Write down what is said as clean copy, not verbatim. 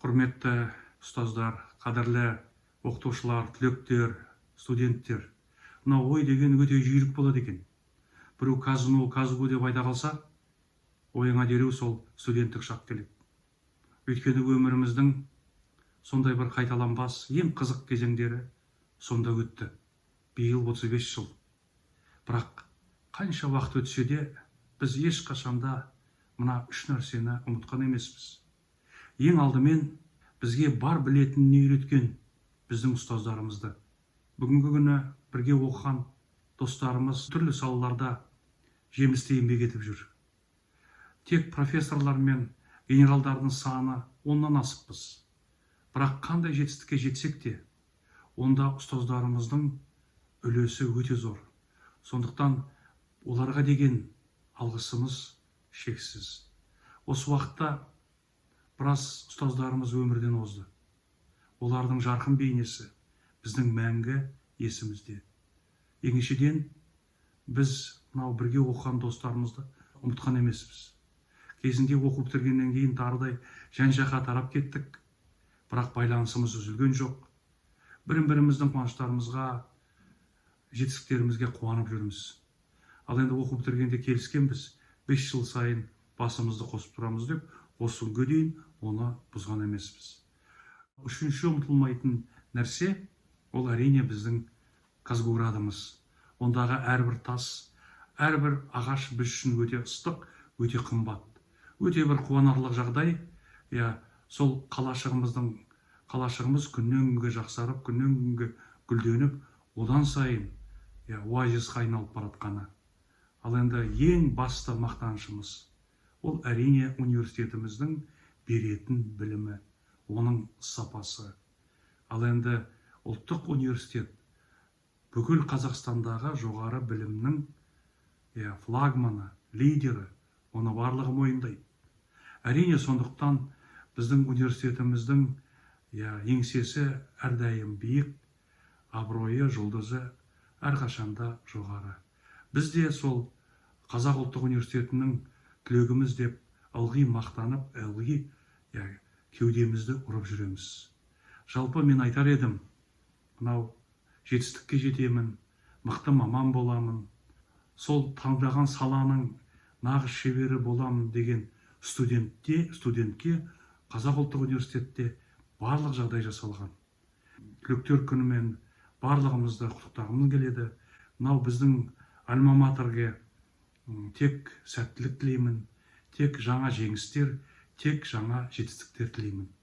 Құрметті ұстаздар, қадірлі оқытушылар, түлектер, студенттер. Мынау ой деген өте жүйрік болады екен. Біреу казыну, казгу деп айта қалса, ойыңа дереу сол студенттік шақ келеді. Өйткені өміріміздің сондай бір қайталанбас, ең қызық кезеңдері сонда өтті. Биыл 35 жыл. Бірақ қанша уақыт өтсе де, біз ешқашанда мына үш нәрсені ұмытқан емеспіз. Ең алдымен бізге бар білетінін үйреткен біздің ұстаздарымызды. Бүгінгі күні бірге оқыған достарымыз түрлі салаларда жемісті еңбек етіп жүр. Тек профессорлар мен генералдардың саны 10-нан асыппыз. Бірақ қандай жетістікке жетсек те, онда ұстаздарымыздың үлесі өте зор. Сондықтан оларға деген алғысымыз шексіз. Осы уақытта біраз ұстаздарымыз өмірден озды. Олардың жарқын бейнесі біздің мәңгі есімізде. Екіншіден, біз мынау бірге оқыған достарымызды ұмытқан емеспіз. Кезінде оқу бітіргеннен кейін тарыдай жан-жаққа тарап кеттік, бірақ байланысымыз үзілген жоқ. Бірін-біріміздің қуаныштарымызға, жетістіктерімізге қуанып жүрміз. Ал енді оқу бітіргенде келіскенбіз, 5 жыл сайын басымызды қосып тұрамыз деп, осы күнге дейін оны бұзған емеспіз. Үшінші ұмытылмайтын нәрсе, ол әрине біздің Казгуградымыз. Ондағы әрбір тас, әрбір ағаш біз үшін өте ыстық, өте қымбат. Өте бір қуанарлық жағдай, сол қалашығымыз күннен күнге жақсарып, күннен күнге гүлденіп, одан сайын оазисқа айналып баратқаны. Ал енді ең басты мақтанышымыз, ол әрине университетіміздің беретін білімі, оның сапасы. Ал енді ұлттық университет бүкіл Қазақстандағы жоғары білімнің флагманы, лидері, оны барлығы мойындайды. Әрине сондықтан біздің университетіміздің еңсесі әрдайым биік, абыройы, жұлдызы әрқашанда жоғары. Біз де сол Қазақ ұлттық университетінің түлегіміз деп ылғи мақтанып, ылғи кеудемізді ұрып жүреміз. Жалпы мен айтар едім, мынау жетістікке жетемін, мықты маман боламын, сол таңдаған саланың нағыз шебері боламын деген студентке Қазақ ұлттық университетте барлық жағдай жасалған. Түлектер күнімен барлығымызды құттықтағымыз келеді. Мынау біздің альма-матерге тек сәттілік тілеймін, тек жаңа жеңістер, тек жаңа жетістіктер тілеймін.